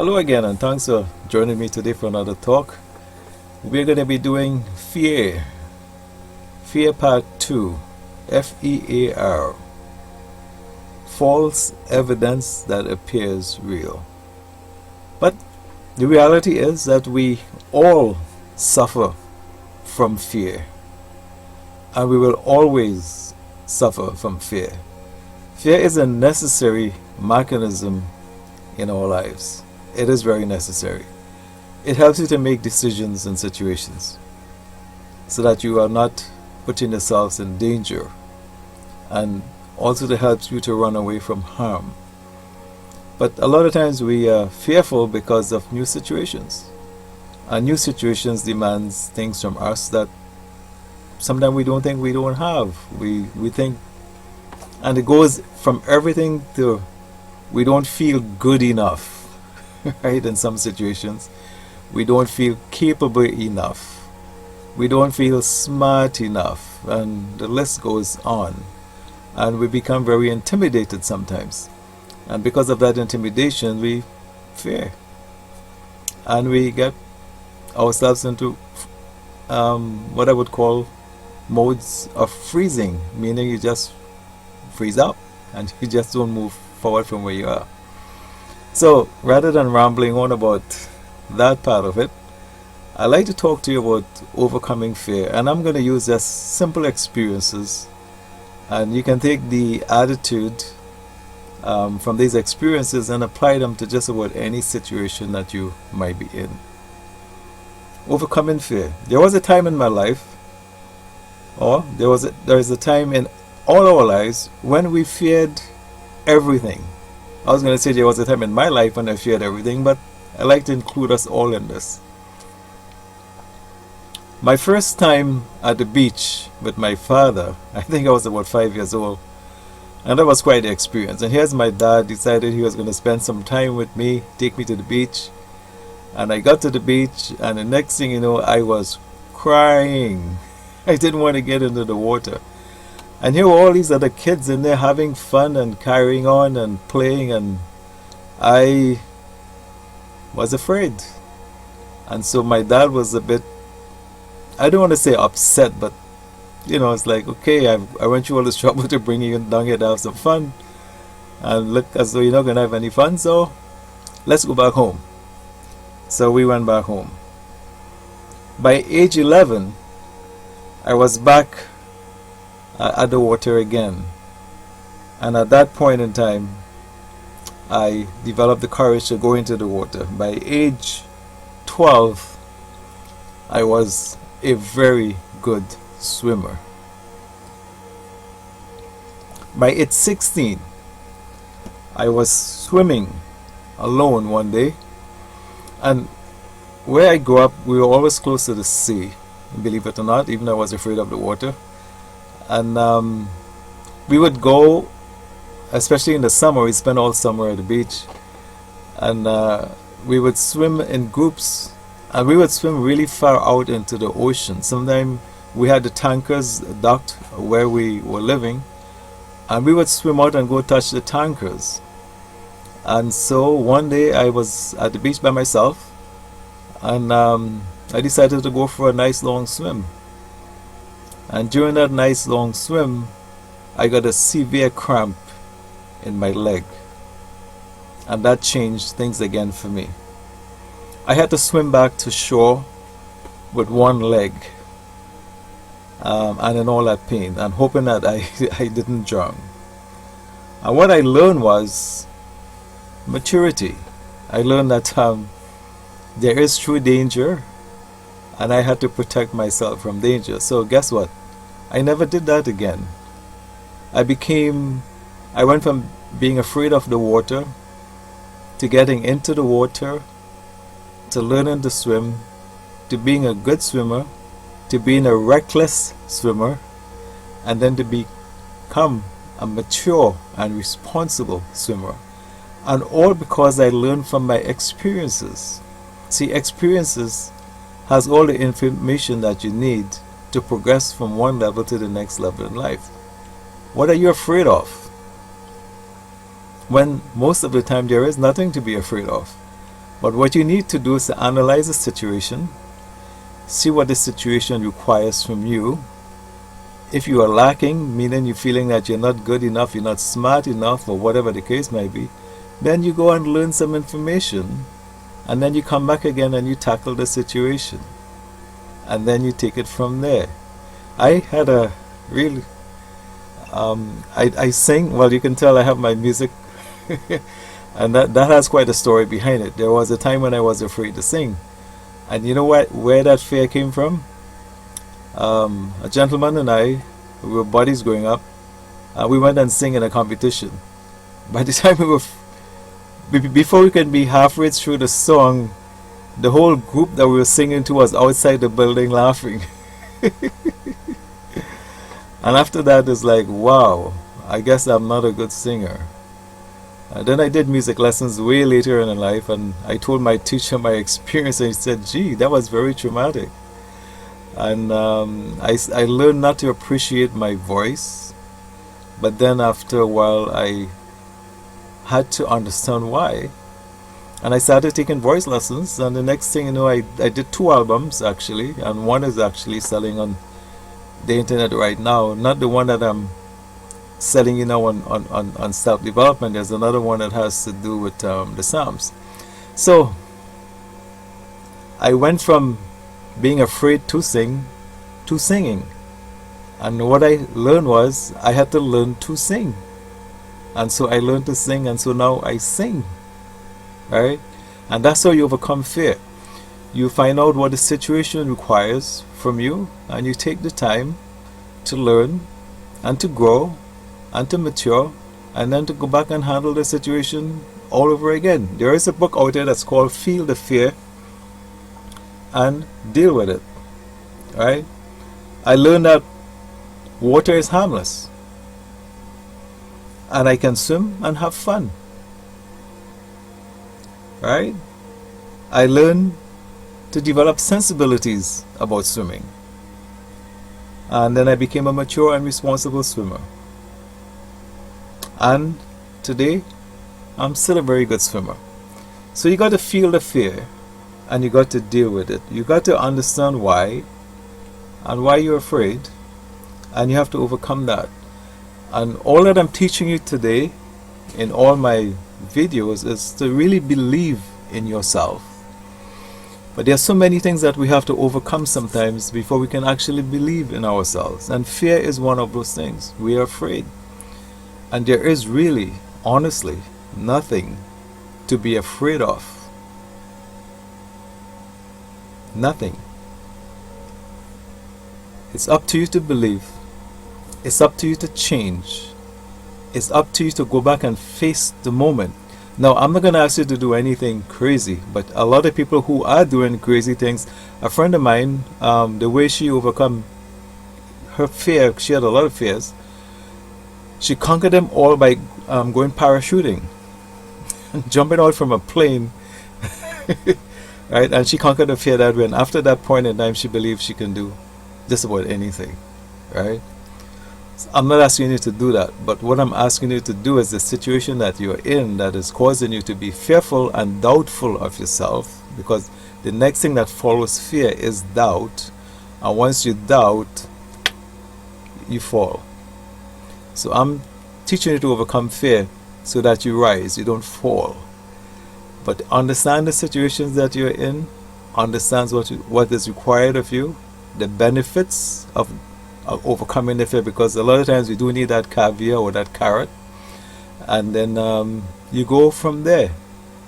Hello again, and thanks for joining me today for another talk. We're going to be doing fear. Fear Part 2. F-E-A-R. False evidence that appears real. But the reality is that we all suffer from fear. And we will always suffer from fear. Fear is a necessary mechanism in our lives. It is very necessary. It helps you to make decisions in situations so that you are not putting yourselves in danger, and also it helps you to run away from harm. But a lot of times we are fearful because of new situations, and new situations demands things from us that sometimes we don't think we don't have. We think, and it goes from everything to we don't feel good enough. Right? In some situations, we don't feel capable enough. We don't feel smart enough, and the list goes on. And we become very intimidated sometimes. And because of that intimidation, we fear. And we get ourselves into what I would call modes of freezing, meaning you just freeze up and you just don't move forward from where you are. So rather than rambling on about that part of it, I'd like to talk to you about overcoming fear, and I'm going to use just simple experiences, and you can take the attitude from these experiences and apply them to just about any situation that you might be in. Overcoming fear. There was a time in my life, or there is a time in all our lives when we feared everything. I was going to say there was a time in my life when I feared everything, but I like to include us all in this. My first time at the beach with my father, I think I was about 5 years old, and that was quite the experience. And here's my dad decided he was going to spend some time with me, take me to the beach. And I got to the beach, and the next thing you know, I was crying. I didn't want to get into the water. And here were all these other kids in there having fun and carrying on and playing, and I was afraid. And so my dad was a bit, I don't want to say upset, but you know, it's like, okay, I went through all this trouble to bring you down here to have some fun, and look as though you're not going to have any fun, so let's go back home. So we went back home. By age 11, I was back at the water again, and at that point in time I developed the courage to go into the water. By age 12, I was a very good swimmer. By age 16, I was swimming alone one day, and where I grew up, we were always close to the sea, believe it or not, even though I was afraid of the water. And we would go, especially in the summer, we spent all summer at the beach, and we would swim in groups, and we would swim really far out into the ocean. Sometimes we had the tankers docked where we were living, and we would swim out and go touch the tankers. And so one day I was at the beach by myself, and I decided to go for a nice long swim. And during that nice long swim, I got a severe cramp in my leg, and that changed things again for me. I had to swim back to shore with one leg, and in all that pain, and hoping that I didn't drown. And what I learned was maturity. I learned that there is true danger, and I had to protect myself from danger. So guess what? I never did that again. I went from being afraid of the water to getting into the water, to learning to swim, to being a good swimmer, to being a reckless swimmer, and then to become a mature and responsible swimmer. And all because I learned from my experiences. See, experiences has all the information that you need to progress from one level to the next level in life. What are you afraid of? When most of the time there is nothing to be afraid of. But what you need to do is to analyze the situation, see what the situation requires from you. If you are lacking, meaning you're feeling that you're not good enough, you're not smart enough, or whatever the case may be, then you go and learn some information, and then you come back again and you tackle the situation, and then you take it from there. I had a really I sing. Well, you can tell I have my music and that has quite a story behind it. There was a time when I was afraid to sing, and you know what, where that fear came from? A gentleman and I, we were buddies growing up, we went and sang in a competition. By the time before we could be halfway through the song, the whole group that we were singing to was outside the building laughing. And after that, it's like, wow, I guess I'm not a good singer. Then I did music lessons way later in life, and I told my teacher my experience, and he said, gee, that was very traumatic. And I learned not to appreciate my voice, but then after a while I had to understand why. And I started taking voice lessons, and the next thing you know, I did 2 albums actually, and one is actually selling on the internet right now. Not the one that I'm selling, you know, on self-development. There's another one that has to do with the Psalms. So I went from being afraid to sing to singing, and what I learned was I had to learn to sing, and so I learned to sing, and so now I sing, right? And that's how you overcome fear. You find out what the situation requires from you, and you take the time to learn and to grow and to mature, and then to go back and handle the situation all over again. There is a book out there that's called Feel the Fear and Deal with It, right? I learned that water is harmless, and I can swim and have fun, right? I learned to develop sensibilities about swimming, and then I became a mature and responsible swimmer, and today I'm still a very good swimmer. So you got to feel the fear, and you got to deal with it. You got to understand why and why you're afraid, and you have to overcome that. And all that I'm teaching you today in all my videos is to really believe in yourself. But there are so many things that we have to overcome sometimes before we can actually believe in ourselves, and fear is one of those things. We are afraid, and there is really, honestly, nothing to be afraid of. Nothing. It's up to you to believe. It's up to you to change. It's up to you to go back and face the moment. Now, I'm not going to ask you to do anything crazy, but a lot of people who are doing crazy things, a friend of mine, the way she overcome her fear, she had a lot of fears, she conquered them all by going parachuting, jumping out from a plane. Right? And she conquered the fear that way, and after that point in time, she believes she can do just about anything, right? So I'm not asking you to do that, but what I'm asking you to do is the situation that you're in that is causing you to be fearful and doubtful of yourself, because the next thing that follows fear is doubt, and once you doubt, you fall. So I'm teaching you to overcome fear so that you rise, you don't fall. But understand the situations that you're in, understand what is required of you, the benefits of overcoming the fear, because a lot of times we do need that caviar or that carrot, and then you go from there,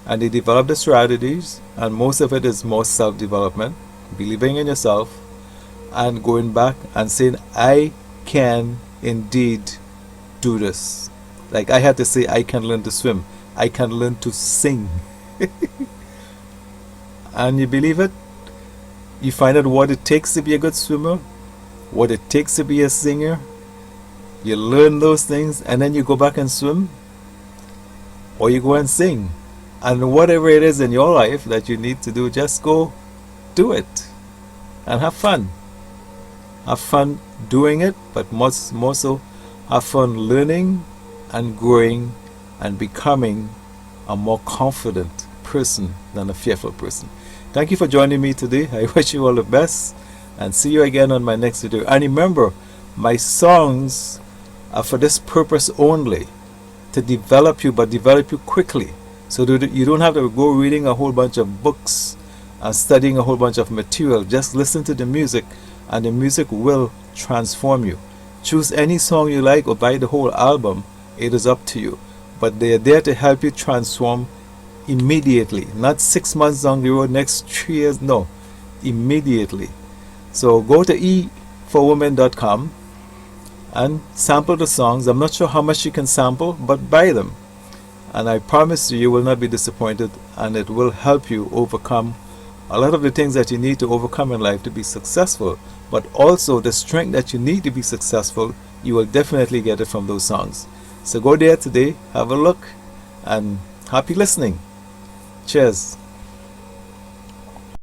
and you develop the strategies, and most of it is more self-development, believing in yourself, and going back and saying, I can indeed do this. Like I had to say, I can learn to swim, I can learn to sing. And you believe it, you find out what it takes to be a good swimmer, what it takes to be a singer, you learn those things, and then you go back and swim, or you go and sing. And whatever it is in your life that you need to do, just go do it and have fun. Have fun doing it, but more so have fun learning and growing and becoming a more confident person than a fearful person. Thank you for joining me today. I wish you all the best and see you again on my next video. And remember, my songs are for this purpose only, to develop you, but develop you quickly, so that you don't have to go reading a whole bunch of books and studying a whole bunch of material. Just listen to the music and the music will transform you. Choose any song you like or buy the whole album. It is up to you. But they are there to help you transform immediately. Not 6 months down the road, next 3 years. No, immediately. So go to e4women.com and sample the songs. I'm not sure how much you can sample, but buy them. And I promise you, you will not be disappointed, and it will help you overcome a lot of the things that you need to overcome in life to be successful. But also the strength that you need to be successful, you will definitely get it from those songs. So go there today, have a look, and happy listening. Cheers.